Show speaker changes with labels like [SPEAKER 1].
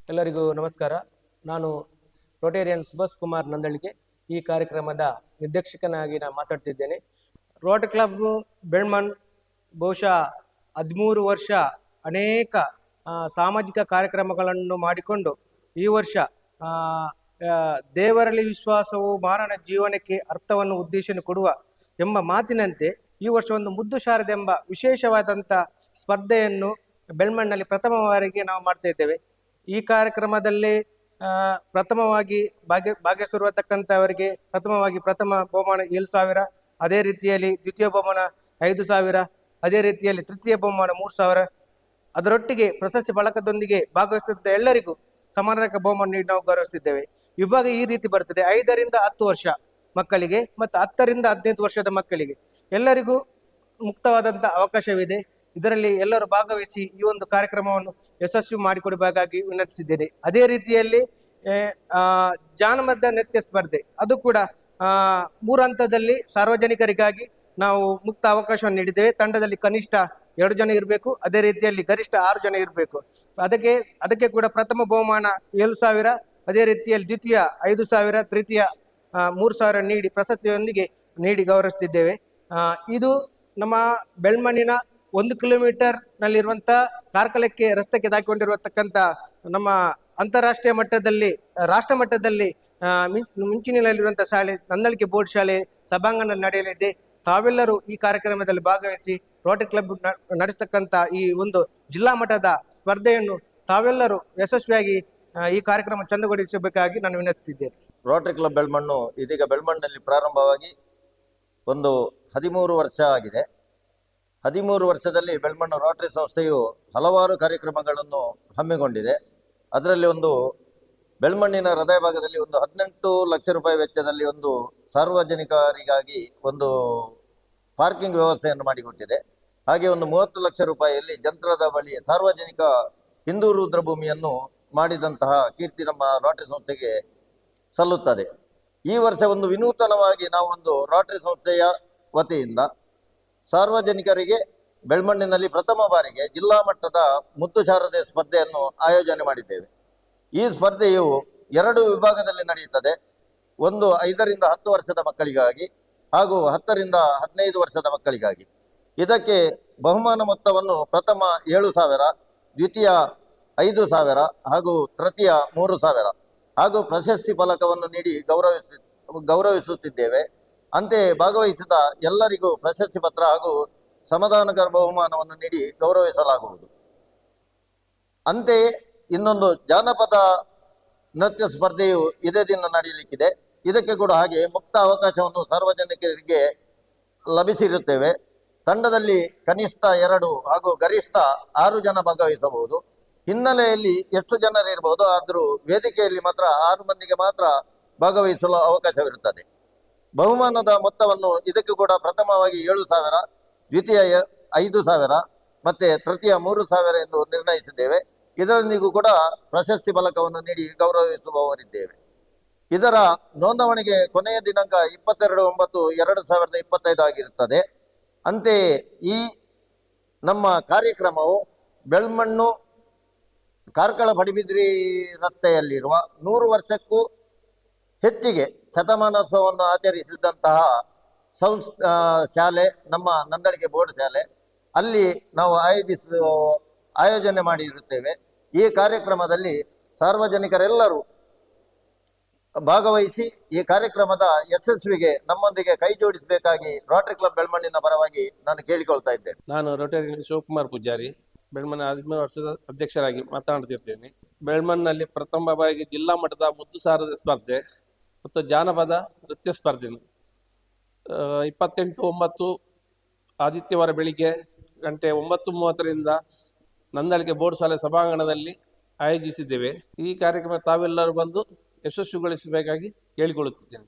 [SPEAKER 1] ಎಲ್ಲರಿಗೂ ನಮಸ್ಕಾರ. ನಾನು ರೋಟೇರಿಯನ್ ಸುಭಾಷ್ ಕುಮಾರ್ ನಂದಳಿಗೆ ಈ ಕಾರ್ಯಕ್ರಮದ ನಿರ್ದೇಶಕನಾಗಿ ನಾನು ಮಾತಾಡ್ತಿದ್ದೇನೆ. ರೋಟರಿ ಕ್ಲಬ್ ಬೆಳ್ಮನ್ ಬಹುಶಃ 13 ವರ್ಷ ಅನೇಕ ಸಾಮಾಜಿಕ ಕಾರ್ಯಕ್ರಮಗಳನ್ನು ಮಾಡಿಕೊಂಡು ಈ ವರ್ಷ ದೇವರಲ್ಲಿ ವಿಶ್ವಾಸವು ಮಾನವ ಜೀವನಕ್ಕೆ ಅರ್ಥವನ್ನು ಉದ್ದೇಶವನ್ನು ಕೊಡುವ ಎಂಬ ಮಾತಿನಂತೆ ಈ ವರ್ಷ ಒಂದು ಮುದ್ದು ಶಾರದೆಂಬ ವಿಶೇಷವಾದಂಥ ಸ್ಪರ್ಧೆಯನ್ನು ಬೆಳ್ಮನ್ನಲ್ಲಿ ಪ್ರಥಮ ಬಾರಿಗೆ ನಾವು ಮಾಡ್ತಾ ಇದ್ದೇವೆ. ಈ ಕಾರ್ಯಕ್ರಮದಲ್ಲಿ ಪ್ರಥಮವಾಗಿ ಭಾಗವಹಿಸಿರುವತಕ್ಕಂಥವರಿಗೆ ಪ್ರಥಮ ಬಹುಮಾನ 7,000, ಅದೇ ರೀತಿಯಲ್ಲಿ ದ್ವಿತೀಯ ಬಹುಮಾನ 5,000, ಅದೇ ರೀತಿಯಲ್ಲಿ ತೃತೀಯ ಬಹುಮಾನ 3,000. ಅದರೊಟ್ಟಿಗೆ ಪ್ರಶಸ್ತಿ ಫಲಕದೊಂದಿಗೆ ಭಾಗವಹಿಸಿದ ಎಲ್ಲರಿಗೂ ಸಮಾನಾರ್ಹ ಬಹುಮಾನ ನೀಡಿ ನಾವು ಗೌರವಿಸುತ್ತಿದ್ದೇವೆ. ವಿಭಾಗ ಈ ರೀತಿ ಬರ್ತದೆ: 5 ರಿಂದ 10 ವರ್ಷ ಮಕ್ಕಳಿಗೆ ಮತ್ತು 10 ರಿಂದ 15 ವರ್ಷದ ಮಕ್ಕಳಿಗೆ ಎಲ್ಲರಿಗೂ ಮುಕ್ತವಾದಂಥ ಅವಕಾಶವಿದೆ. ಇದರಲ್ಲಿ ಎಲ್ಲರೂ ಭಾಗವಹಿಸಿ ಈ ಒಂದು ಕಾರ್ಯಕ್ರಮವನ್ನು ಯಶಸ್ವಿ ಮಾಡಿಕೊಡಬೇಕಾಗಿ ವಿನಂತಿಸಿದ್ದೇನೆ. ಅದೇ ರೀತಿಯಲ್ಲಿ ಜಾನಪದ ನೃತ್ಯ ಸ್ಪರ್ಧೆ ಅದು ಕೂಡ 3 ಹಂತದಲ್ಲಿ ಸಾರ್ವಜನಿಕರಿಗಾಗಿ ನಾವು ಮುಕ್ತ ಅವಕಾಶವನ್ನು ನೀಡಿದ್ದೇವೆ. ತಂಡದಲ್ಲಿ ಕನಿಷ್ಠ 2 ಜನ ಇರಬೇಕು, ಅದೇ ರೀತಿಯಲ್ಲಿ ಗರಿಷ್ಠ 6 ಜನ ಇರಬೇಕು. ಅದಕ್ಕೆ ಕೂಡ ಪ್ರಥಮ ಬಹುಮಾನ 7,000, ಅದೇ ರೀತಿಯಲ್ಲಿ ದ್ವಿತೀಯ 5,000, ತೃತೀಯ 3,000 ನೀಡಿ ಪ್ರಶಸ್ತಿಯೊಂದಿಗೆ ನೀಡಿ ಗೌರವಿಸುತ್ತಿದ್ದೇವೆ. ಇದು ನಮ್ಮ ಬೆಳ್ಮಣ್ಣಿನ 1 ಕಿಲೋಮೀಟರ್ ನಲ್ಲಿರುವಂಥ ಕಾರ್ಕಳಕ್ಕೆ ರಸ್ತೆಗೆ ತಾಕಿಕೊಂಡಿರುವತಕ್ಕಂಥ ನಮ್ಮ ಅಂತಾರಾಷ್ಟ್ರೀಯ ಮಟ್ಟದಲ್ಲಿ ರಾಷ್ಟ್ರ ಮಟ್ಟದಲ್ಲಿ ಮಿಂಚಿನಲ್ಲಿರುವಂಥ ಶಾಲೆ ನಂದಳಿಕೆ ಬೋರ್ಡ್ ಶಾಲೆ ಸಭಾಂಗಣದಲ್ಲಿ ನಡೆಯಲಿದೆ. ತಾವೆಲ್ಲರೂ ಈ ಕಾರ್ಯಕ್ರಮದಲ್ಲಿ ಭಾಗವಹಿಸಿ ರೋಟರಿ ಕ್ಲಬ್ ನಡೆಸತಕ್ಕಂಥ ಈ ಒಂದು ಜಿಲ್ಲಾ ಮಟ್ಟದ ಸ್ಪರ್ಧೆಯನ್ನು ತಾವೆಲ್ಲರೂ ಯಶಸ್ವಿಯಾಗಿ ಈ ಕಾರ್ಯಕ್ರಮ ಚಂದಗೊಳಿಸಬೇಕಾಗಿ ನಾನು ವಿನಂತಿಸುತ್ತಿದ್ದೇನೆ.
[SPEAKER 2] ರೋಟರಿ ಕ್ಲಬ್ ಬೆಳ್ಮಣ್ಣು ಇದೀಗ ಬೆಳ್ಮಣ್ಣಲ್ಲಿ ಪ್ರಾರಂಭವಾಗಿ ಒಂದು 13 ವರ್ಷ ಆಗಿದೆ. 13 ವರ್ಷದಲ್ಲಿ ಬೆಳ್ಮಣ್ಣು ರೋಟರಿ ಸಂಸ್ಥೆಯು ಹಲವಾರು ಕಾರ್ಯಕ್ರಮಗಳನ್ನು ಹಮ್ಮಿಕೊಂಡಿದೆ. ಅದರಲ್ಲಿ ಒಂದು ಬೆಳ್ಮಣ್ಣಿನ ಹೃದಯ ಭಾಗದಲ್ಲಿ ಒಂದು 18 ಲಕ್ಷ ರೂಪಾಯಿ ವೆಚ್ಚದಲ್ಲಿ ಒಂದು ಸಾರ್ವಜನಿಕರಿಗಾಗಿ ಒಂದು ಪಾರ್ಕಿಂಗ್ ವ್ಯವಸ್ಥೆಯನ್ನು ಮಾಡಿಕೊಟ್ಟಿದೆ. ಹಾಗೆ ಒಂದು 30 ಲಕ್ಷ ರೂಪಾಯಿಯಲ್ಲಿ ಜಂತ್ರದ ಬಳಿ ಸಾರ್ವಜನಿಕ ಹಿಂದೂ ರುದ್ರಭೂಮಿಯನ್ನು ಮಾಡಿದಂತಹ ಕೀರ್ತಿ ನಮ್ಮ ರೋಟರಿ ಸಂಸ್ಥೆಗೆ ಸಲ್ಲುತ್ತದೆ. ಈ ವರ್ಷ ಒಂದು ವಿನೂತನವಾಗಿ ನಾವು ಒಂದು ರೋಟರಿ ಸಂಸ್ಥೆಯ ವತಿಯಿಂದ ಸಾರ್ವಜನಿಕರಿಗೆ ಬೆಳ್ಮಣ್ಣಿನಲ್ಲಿ ಪ್ರಥಮ ಬಾರಿಗೆ ಜಿಲ್ಲಾ ಮಟ್ಟದ ಮುದ್ದು ಶಾರದೆ ಸ್ಪರ್ಧೆಯನ್ನು ಆಯೋಜನೆ ಮಾಡಿದ್ದೇವೆ. ಈ ಸ್ಪರ್ಧೆಯು 2 ವಿಭಾಗದಲ್ಲಿ ನಡೆಯುತ್ತದೆ. ಒಂದು 5 ರಿಂದ 10 ವರ್ಷದ ಮಕ್ಕಳಿಗಾಗಿ ಹಾಗೂ 10 ರಿಂದ 15 ವರ್ಷದ ಮಕ್ಕಳಿಗಾಗಿ. ಇದಕ್ಕೆ ಬಹುಮಾನ ಮೊತ್ತವನ್ನು ಪ್ರಥಮ 7,000, ದ್ವಿತೀಯ 5,000 ಹಾಗೂ ತೃತೀಯ 3,000 ಹಾಗೂ ಪ್ರಶಸ್ತಿ ಫಲಕವನ್ನು ನೀಡಿ ಗೌರವಿಸುತ್ತಿದ್ದೇವೆ. ಅಂತೆಯೇ ಭಾಗವಹಿಸಿದ ಎಲ್ಲರಿಗೂ ಪ್ರಶಸ್ತಿ ಪತ್ರ ಹಾಗೂ ಸಮಾಧಾನಕರ ಬಹುಮಾನವನ್ನು ನೀಡಿ ಗೌರವಿಸಲಾಗುವುದು. ಅಂತೆಯೇ ಇನ್ನೊಂದು ಜಾನಪದ ನೃತ್ಯ ಸ್ಪರ್ಧೆಯು ಇದೇ ದಿನ ನಡೆಯಲಿಕ್ಕಿದೆ. ಇದಕ್ಕೆ ಕೂಡ ಹಾಗೆ ಮುಕ್ತ ಅವಕಾಶವನ್ನು ಸಾರ್ವಜನಿಕರಿಗೆ ಲಭಿಸಿರುತ್ತೇವೆ. ತಂಡದಲ್ಲಿ ಕನಿಷ್ಠ 2 ಹಾಗೂ ಗರಿಷ್ಠ 6 ಜನ ಭಾಗವಹಿಸಬಹುದು. ಹಿನ್ನೆಲೆಯಲ್ಲಿ ಎಷ್ಟು ಜನರು ಇರಬಹುದು, ಆದರೂ ವೇದಿಕೆಯಲ್ಲಿ ಮಾತ್ರ 6 ಮಂದಿಗೆ ಮಾತ್ರ ಭಾಗವಹಿಸಲು ಅವಕಾಶವಿರುತ್ತದೆ. ಬಹುಮಾನದ ಮೊತ್ತವನ್ನು ಇದಕ್ಕೆ ಕೂಡ ಪ್ರಥಮವಾಗಿ 7,000, ದ್ವಿತೀಯ 5,000 ಮತ್ತು ತೃತೀಯ 3,000 ಎಂದು ನಿರ್ಣಯಿಸಿದ್ದೇವೆ. ಇದರೊಂದಿಗೂ ಕೂಡ ಪ್ರಶಸ್ತಿ ಫಲಕವನ್ನು ನೀಡಿ ಗೌರವಿಸುವವರಿದ್ದೇವೆ. ಇದರ ನೋಂದಣಿಗೆ ಕೊನೆಯ ದಿನಾಂಕ 22/9/2025 ಆಗಿರುತ್ತದೆ. ಅಂತೆಯೇ ಈ ನಮ್ಮ ಕಾರ್ಯಕ್ರಮವು ಬೆಳ್ಮಣ್ಣು ಕಾರ್ಕಳ ಪಡಿಬಿದ್ರಿ ರಸ್ತೆಯಲ್ಲಿರುವ 100 ವರ್ಷಕ್ಕೂ ಹೆಚ್ಚಿಗೆ ಶತಮಾನೋತ್ಸವವನ್ನು ಆಚರಿಸಿದಂತಹ ಶಾಲೆ ನಮ್ಮ ನಂದಳಿಕೆ ಬೋರ್ಡ್ ಶಾಲೆ ಅಲ್ಲಿ ನಾವು ಆಯೋಜನೆ ಮಾಡಿರುತ್ತೇವೆ. ಈ ಕಾರ್ಯಕ್ರಮದಲ್ಲಿ ಸಾರ್ವಜನಿಕರೆಲ್ಲರೂ ಭಾಗವಹಿಸಿ ಈ ಕಾರ್ಯಕ್ರಮದ ಯಶಸ್ವಿಗೆ ನಮ್ಮೊಂದಿಗೆ ಕೈ ಜೋಡಿಸಬೇಕಾಗಿ ರೋಟರಿ ಕ್ಲಬ್ ಬೆಳ್ಮಣ್ಣಿನ ಪರವಾಗಿ ನಾನು ಕೇಳಿಕೊಳ್ತಾ ಇದ್ದೇನೆ.
[SPEAKER 3] ನಾನು ರೋಟರಿ ಶಿವಕುಮಾರ್ ಪೂಜಾರಿ, ಬೆಳ್ಮಣ್ಣ 13 ವರ್ಷದ ಅಧ್ಯಕ್ಷರಾಗಿ ಮಾತನಾಡ್ತಿರ್ತೇನೆ. ಬೆಳ್ಮಣ್ಣಲ್ಲಿ ಪ್ರಥಮ ಬಾರಿಗೆ ಜಿಲ್ಲಾ ಮಟ್ಟದ ಮುದ್ದು ಶಾರದೆ ಸ್ಪರ್ಧೆ ಮತ್ತು ಜಾನಪದ ನೃತ್ಯ ಸ್ಪರ್ಧೆ 28/9 ಆದಿತ್ಯವಾರ ಬೆಳಿಗ್ಗೆ ಗಂಟೆ 9:30ರಿಂದ ನಂದಳಿಕೆ ಬೋರ್ಡ್ ಶಾಲೆ ಸಭಾಂಗಣದಲ್ಲಿ ಆಯೋಜಿಸಿದ್ದೇವೆ. ಈ ಕಾರ್ಯಕ್ರಮ ತಾವೆಲ್ಲರೂ ಬಂದು ಯಶಸ್ವಿಗೊಳಿಸಬೇಕಾಗಿ ಕೇಳಿಕೊಳ್ಳುತ್ತಿದ್ದೇನೆ.